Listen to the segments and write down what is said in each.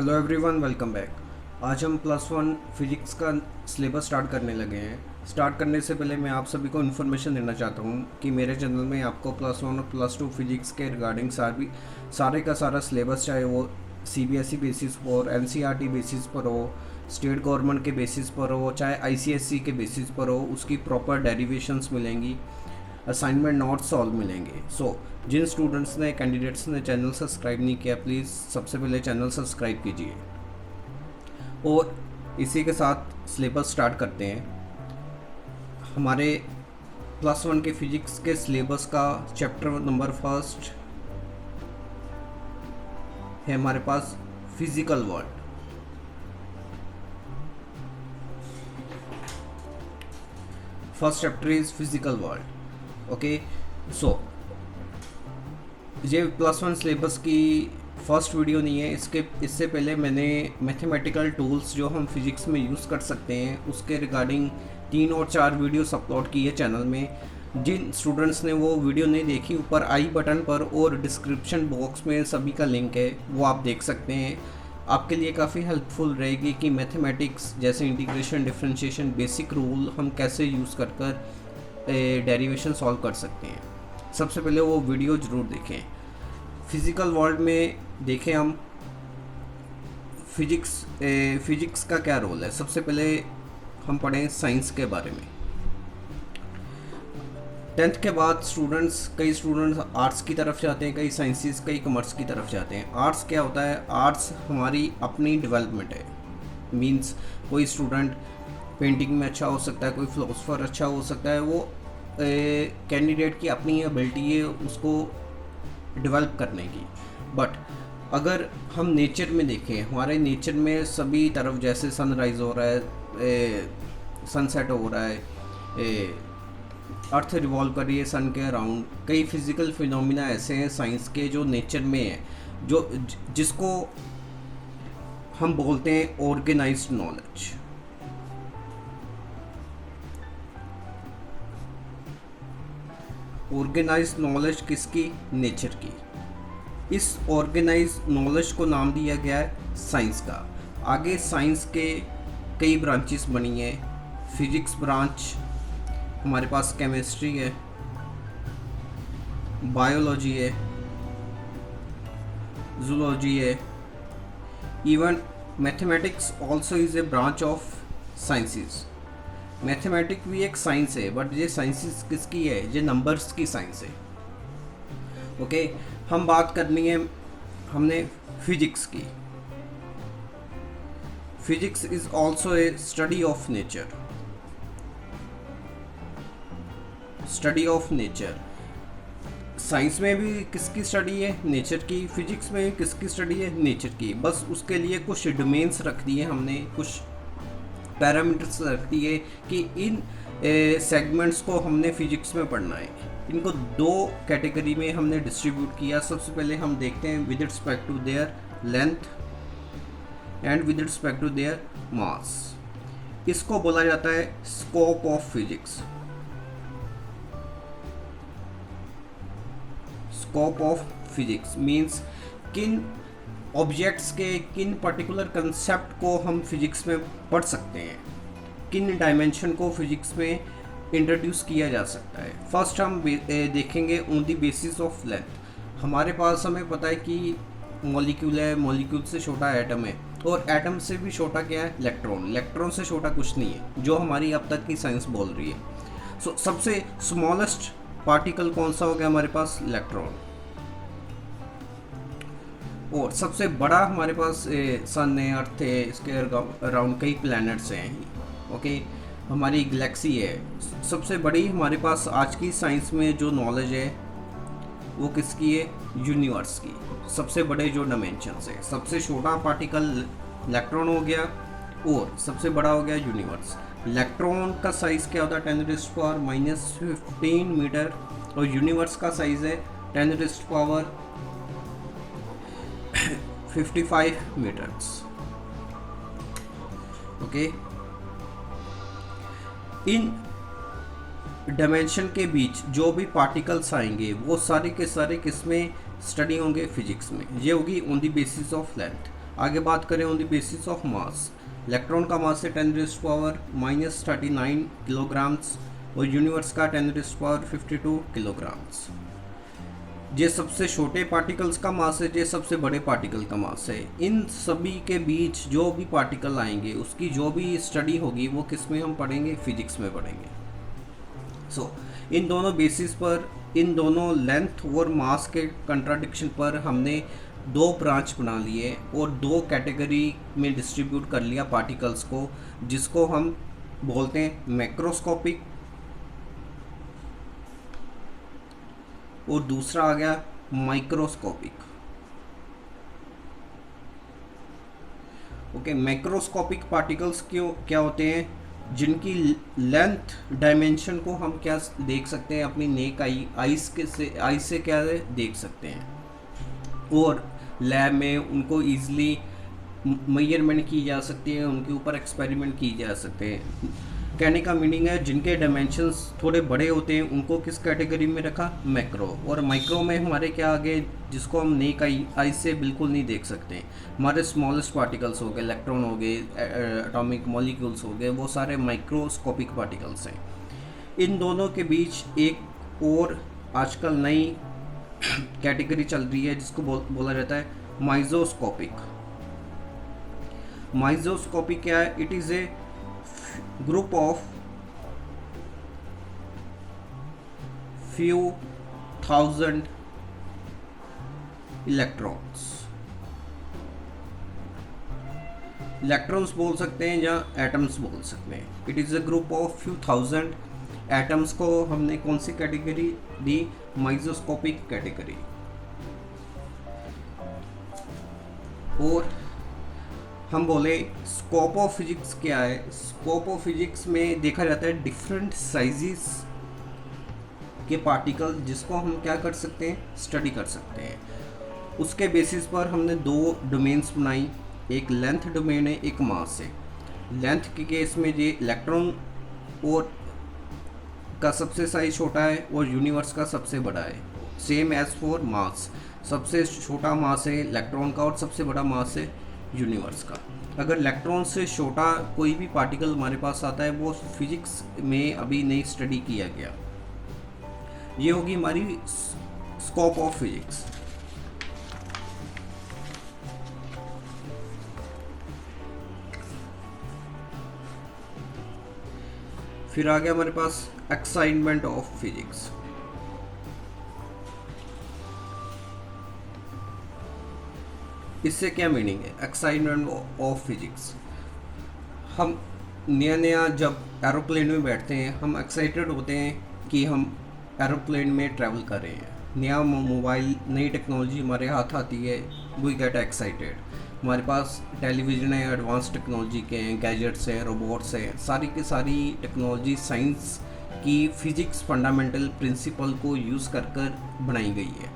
Hello everyone, welcome back. आज हम plus one physics का सिलेबस स्टार्ट करने लगे हैं। स्टार्ट करने से पहले मैं आप सभी को इन्फॉर्मेशन देना चाहता हूँ कि मेरे चैनल में आपको प्लस वन और प्लस टू फिजिक्स के रिगार्डिंग सारे का सारा सिलेबस, चाहे वो सीबीएसई बेसिस पर और एनसीईआरटी बेसिस पर हो, स्टेट गवर्नमेंट के बेसिस पर हो, चाहे आईसीएसई के बेसिस पर हो, उसकी प्रॉपर डेरिवेशंस मिलेंगी, असाइनमेंट नोट सॉल्व मिलेंगे। जिन स्टूडेंट्स ने कैंडिडेट्स ने चैनल सब्सक्राइब नहीं किया, प्लीज़ सबसे पहले चैनल सब्सक्राइब कीजिए। और इसी के साथ सिलेबस स्टार्ट करते हैं। हमारे प्लस वन के फिजिक्स के सिलेबस का चैप्टर नंबर फर्स्ट है हमारे पास physical world. First chapter is physical world. Okay, so ये प्लस वन सिलेबस की फर्स्ट वीडियो नहीं है। इससे पहले मैंने मैथमेटिकल टूल्स जो हम फिजिक्स में यूज़ कर सकते हैं उसके रिगार्डिंग 3 और 4 वीडियोस अपलोड की है चैनल में। जिन स्टूडेंट्स ने वो वीडियो नहीं देखी, ऊपर आई बटन पर और डिस्क्रिप्शन बॉक्स में सभी का लिंक है, वो आप देख सकते हैं। आपके लिए काफ़ी हेल्पफुल रहेगी कि मैथमेटिक्स जैसे इंटीग्रेशन, डिफरेंशिएशन, बेसिक रूल हम कैसे यूज़ कर डेरिवेशन सॉल्व कर सकते हैं। सबसे पहले वो वीडियो ज़रूर देखें। फिज़िकल वर्ल्ड में देखें हम फिजिक्स का क्या रोल है। सबसे पहले हम पढ़ें साइंस के बारे में। 10th के बाद कई स्टूडेंट्स आर्ट्स की तरफ जाते हैं, कई साइंसेस, कई कॉमर्स की तरफ जाते हैं। आर्ट्स क्या होता है? आर्ट्स हमारी अपनी डेवलपमेंट है। मींस कोई स्टूडेंट पेंटिंग में अच्छा हो सकता है, कोई फिलोसफर अच्छा हो सकता है। वो कैंडिडेट की अपनी एबिलिटी है उसको डेवलप करने की। बट अगर हम नेचर में देखें, हमारे नेचर में सभी तरफ जैसे सनराइज हो रहा है, सनसेट हो रहा है, अर्थ रिवॉल्व कर रही है सन के अराउंड। कई फिजिकल फिनोमिना ऐसे हैं साइंस के जो नेचर में है, जिसको हम बोलते हैं ऑर्गेनाइज्ड नॉलेज। ऑर्गेनाइज्ड नॉलेज किसकी? नेचर की। इस ऑर्गेनाइज्ड नॉलेज को नाम दिया गया है साइंस का। आगे साइंस के कई ब्रांचेस बनी हैं। फिजिक्स ब्रांच, हमारे पास केमिस्ट्री है, बायोलॉजी है, जूलॉजी है, even mathematics also is a branch of sciences. Mathematics भी एक साइंस है, बट ये साइंसेस किसकी है? ये नंबर्स की साइंस है। ओके, हम बात करनी है हमने फिजिक्स की। Physics is also a study of nature. Study of nature. Science में भी किसकी स्टडी है? नेचर की। फिजिक्स में भी किसकी स्टडी है? नेचर की। बस उसके लिए कुछ डोमेन्स रख दिए हमने, कुछ पैरामीटर्स रख दिए कि इन सेगमेंट्स को हमने फिजिक्स में पढ़ना है। इनको 2 कैटेगरी में हमने डिस्ट्रीब्यूट किया। सबसे पहले हम देखते हैं with respect to their length and with respect to their mass. इसको बोला जाता है scope of physics. Scope of physics means किन ऑब्जेक्ट्स के, किन पर्टिकुलर कंसेप्ट को हम फिजिक्स में पढ़ सकते हैं, किन डायमेंशन को फिजिक्स में इंट्रोड्यूस किया जा सकता है। फर्स्ट हम देखेंगे on the basis of length. हमारे पास हमें पता है कि मॉलिक्यूल है, मॉलिक्यूल से छोटा एटम है, और एटम से भी छोटा क्या है? इलेक्ट्रॉन। इलेक्ट्रॉन से छोटा कुछ नहीं है, जो हमारी अब तक की साइंस बोल रही है। सबसे स्मॉलेस्ट पार्टिकल कौन सा हो गया हमारे पास? इलेक्ट्रॉन। और सबसे बड़ा हमारे पास सन है, अर्थ है, इसके अराउंड कई प्लैनेट्स हैं। ओके, हमारी गैलेक्सी है। सबसे बड़ी हमारे पास आज की साइंस में जो नॉलेज है वो किसकी है? यूनिवर्स की। सबसे बड़े जो डायमेंशंस है, सबसे छोटा पार्टिकल इलेक्ट्रॉन हो गया और सबसे बड़ा हो गया यूनिवर्स। इलेक्ट्रॉन का साइज़ क्या होता है? 10⁻⁻15 मीटर, और यूनिवर्स का साइज़ है 10⁻55 मीटर्स। ओके, इन डायमेंशन के बीच जो भी पार्टिकल्स आएंगे वो सारे के सारे किस में स्टडी होंगे? फिजिक्स में। ये होगी on the basis of length. आगे बात करें on the basis of mass, electron का मास है 10⁻³ किलोग्राम्स और यूनिवर्स का 10⁻52 किलोग्राम्स। ये सबसे छोटे पार्टिकल्स का मास है, ये सबसे बड़े पार्टिकल का मास है। इन सभी के बीच जो भी पार्टिकल आएंगे उसकी जो भी स्टडी होगी वो किस में हम पढ़ेंगे, फिजिक्स में पढ़ेंगे। इन दोनों बेसिस पर, इन दोनों लेंथ और मास के कंट्राडिक्शन पर हमने दो ब्रांच बना लिए और दो कैटेगरी में डिस्ट्रीब्यूट कर लिया पार्टिकल्स को, जिसको हम बोलते हैं मैक्रोस्कोपिक और दूसरा आ गया माइक्रोस्कोपिक। ओके, मैक्रोस्कोपिक पार्टिकल्स क्यों क्या होते हैं, जिनकी लेंथ डायमेंशन को हम क्या देख सकते हैं, अपनी नेक आई से क्या देख सकते हैं और लैब में उनको ईजिली मेजरमेंट की जा सकती है, उनके ऊपर एक्सपेरिमेंट की जा सकते हैं। कहने का मीनिंग है जिनके डायमेंशंस थोड़े बड़े होते हैं उनको किस कैटेगरी में रखा, मैक्रो। और माइक्रो में हमारे क्या आ गए, जिसको हम नेक आई से बिल्कुल नहीं देख सकते, हमारे स्मॉलेस्ट पार्टिकल्स हो गए, इलेक्ट्रॉन हो गए, एटॉमिक मॉलिक्यूल्स हो गए, वो सारे माइक्रोस्कोपिक पार्टिकल्स हैं। इन दोनों के बीच एक और आजकल नई कैटेगरी चल रही है जिसको बोला जाता है माइक्रोस्कोपिक। माइक्रोस्कोपिक क्या है, it is a group of few thousand electrons बोल सकते हैं या एटम्स बोल सकते हैं। It is a group of few thousand atoms को हमने कौन सी कैटेगरी दी, माइक्रोस्कोपिक कैटेगरी। और हम बोले स्कोप ऑफ फिजिक्स क्या है, स्कोप ऑफ फिजिक्स में देखा जाता है डिफरेंट साइजेस के पार्टिकल जिसको हम क्या कर सकते हैं, स्टडी कर सकते हैं। उसके बेसिस पर हमने दो डोमेन्स बनाई, एक लेंथ डोमेन है, एक मास है। लेंथ के केस में ये इलेक्ट्रॉन और का सबसे साइज छोटा है और यूनिवर्स का सबसे बड़ा है। सेम एज फॉर मास, सबसे छोटा मास है इलेक्ट्रॉन का और सबसे बड़ा मास है यूनिवर्स का। अगर इलेक्ट्रॉन से छोटा कोई भी पार्टिकल हमारे पास आता है वो फिजिक्स में अभी नहीं स्टडी किया गया। ये होगी हमारी स्कोप ऑफ फिजिक्स। फिर आ गया हमारे पास एक्साइटमेंट ऑफ फिजिक्स। इससे क्या मीनिंग है, एक्साइटमेंट ऑफ फिजिक्स। हम नया जब एरोप्लेन में बैठते हैं हम एक्साइटेड होते हैं कि हम एरोप्लेन में ट्रैवल कर रहे हैं। नया मोबाइल, नई टेक्नोलॉजी हमारे हाथ आती है, वी गेट एक्साइटेड। हमारे पास टेलीविज़न है, एडवांस टेक्नोलॉजी के हैं, गैजेट्स हैं, रोबोट्स हैं, सारी की सारी टेक्नोलॉजी साइंस की फिज़िक्स फंडामेंटल प्रिंसिपल को यूज़ कर बनाई गई है।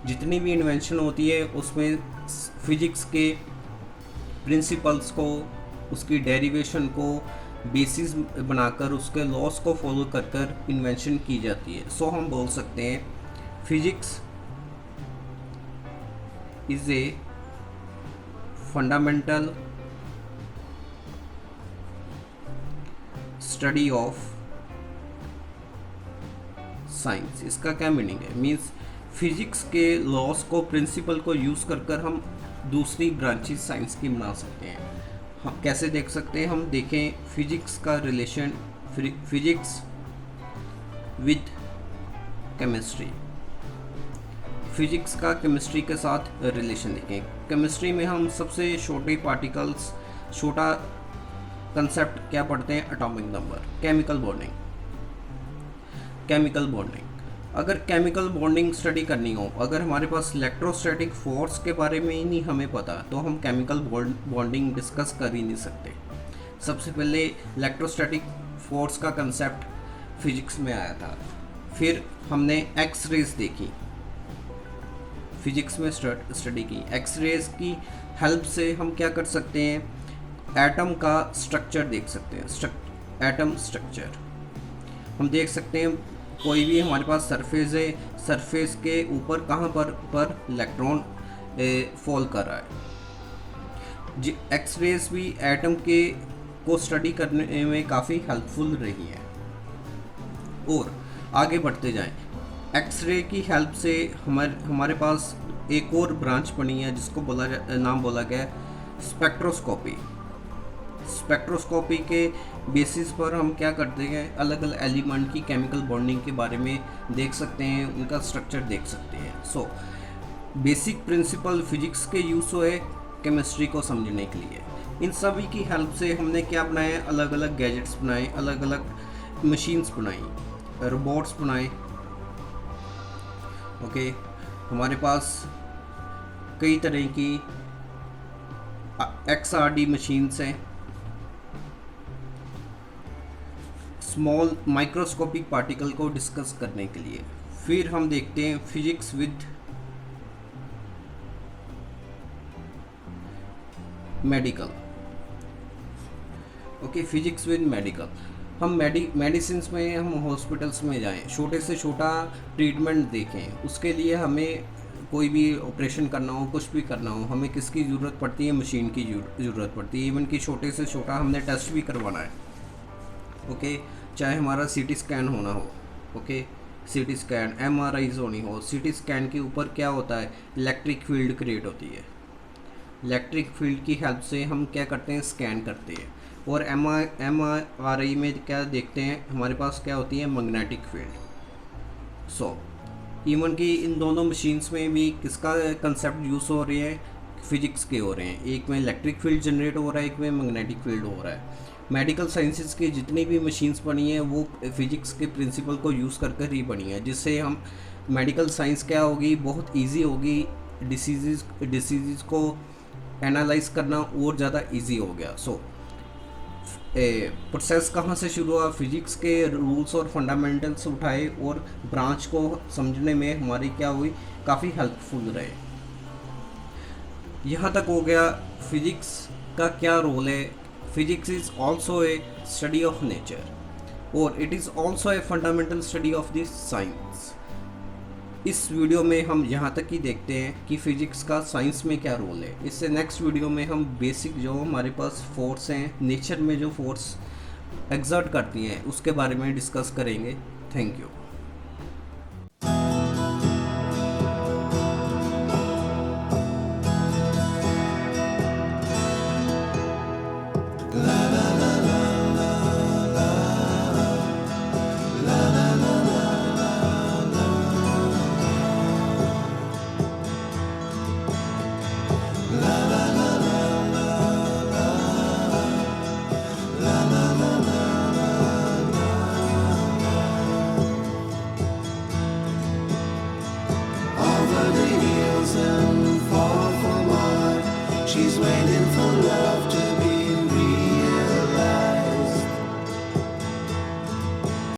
जितनी भी इन्वेंशन होती है उसमें फिजिक्स के प्रिंसिपल्स को, उसकी डेरिवेशन को बेसिस बनाकर, उसके लॉस को फॉलो कर इन्वेंशन की जाती है। सो हम बोल सकते हैं physics is a fundamental study of science. इसका क्या मीनिंग है, मीन्स फिजिक्स के लॉस को, प्रिंसिपल को यूज़ कर हम दूसरी ब्रांचेस साइंस की बना सकते हैं। हम कैसे देख सकते हैं, हम देखें फिजिक्स का relation, physics with chemistry. Physics का केमिस्ट्री के साथ रिलेशन देखें। केमिस्ट्री में हम सबसे छोटे पार्टिकल्स, छोटा कंसेप्ट क्या पढ़ते हैं, atomic number, chemical bonding. Chemical bonding, अगर केमिकल बॉन्डिंग स्टडी करनी हो, अगर हमारे पास इलेक्ट्रोस्टैटिक फोर्स के बारे में ही नहीं हमें पता तो हम केमिकल बॉन्डिंग डिस्कस कर ही नहीं सकते। सबसे पहले इलेक्ट्रोस्टैटिक फोर्स का कंसेप्ट फिजिक्स में आया था। फिर हमने एक्स रेज देखी, फिजिक्स में स्टडी की। एक्स रेज की हेल्प से हम क्या कर सकते हैं, एटम का स्ट्रक्चर देख सकते हैं, एटम स्ट्रक्चर हम देख सकते हैं। कोई भी हमारे पास सरफेस है, सरफेस के ऊपर कहाँ पर इलेक्ट्रॉन फॉल कर रहा है। एक्सरेज भी एटम के को स्टडी करने में काफ़ी हेल्पफुल रही है। और आगे बढ़ते जाएं, एक्सरे की हेल्प से हमारे पास एक और ब्रांच बनी है जिसको नाम बोला गया है स्पेक्ट्रोस्कोपी। स्पेक्ट्रोस्कोपी के बेसिस पर हम क्या करते हैं, अलग अलग एलिमेंट की केमिकल बॉन्डिंग के बारे में देख सकते हैं, उनका स्ट्रक्चर देख सकते हैं। सो बेसिक प्रिंसिपल फिजिक्स के यूज़ हुए केमिस्ट्री को समझने के लिए। इन सभी की हेल्प से हमने क्या बनाए, अलग अलग गैजेट्स बनाए, अलग अलग मशीन्स बनाई, रोबोट्स बनाए। ओके, हमारे पास कई तरह की XRD मशीन्स हैं, स्मॉल माइक्रोस्कोपिक पार्टिकल को डिस्कस करने के लिए। फिर हम देखते हैं physics with medical. Okay, physics with medical. हम मेडिसिन में, हम हॉस्पिटल्स में जाएं, छोटे से छोटा ट्रीटमेंट देखें, उसके लिए हमें कोई भी ऑपरेशन करना हो, कुछ भी करना हो, हमें किसकी ज़रूरत पड़ती है, मशीन की ज़रूरत पड़ती है। इवन कि छोटे से छोटा हमने टेस्ट भी करवाना है, ओके, चाहे हमारा CT स्कैन होना हो, ओके, CT स्कैन, MRIs होनी हो। CT स्कैन के ऊपर क्या होता है, इलेक्ट्रिक फील्ड क्रिएट होती है। इलेक्ट्रिक फील्ड की हेल्प से हम क्या करते हैं, स्कैन करते हैं। और MRI में क्या देखते हैं, हमारे पास क्या होती है, मैग्नेटिक फील्ड। सो इवन कि इन दोनों मशीन्स में भी किसका कंसेप्ट यूज़ हो रहे हैं, फिजिक्स के हो रहे हैं। एक में इलेक्ट्रिक फील्ड जनरेट हो रहा है, एक में मैग्नेटिक फील्ड हो रहा है। मेडिकल साइंसेस की जितनी भी मशीन्स बनी हैं वो फिजिक्स के प्रिंसिपल को यूज़ कर कर ही बनी है, जिससे हम मेडिकल साइंस क्या होगी, बहुत इजी होगी। डिसीज़ को एनालाइज करना और ज़्यादा इजी हो गया। सो प्रोसेस कहाँ से शुरू हुआ, फिजिक्स के रूल्स और फंडामेंटल्स उठाए और ब्रांच को समझने में हमारी क्या हुई, काफ़ी हेल्पफुल रहे। यहाँ तक हो गया फिजिक्स का क्या रोल है। Physics is also a study of nature और it is also a fundamental study of this science. इस वीडियो में हम यहाँ तक ही देखते हैं कि फिजिक्स का साइंस में क्या रोल है। इससे नेक्स्ट वीडियो में हम बेसिक जो हमारे पास फोर्स हैं, नेचर में जो फोर्स एक्सर्ट करती हैं, उसके बारे में डिस्कस करेंगे। Thank you. She's waiting.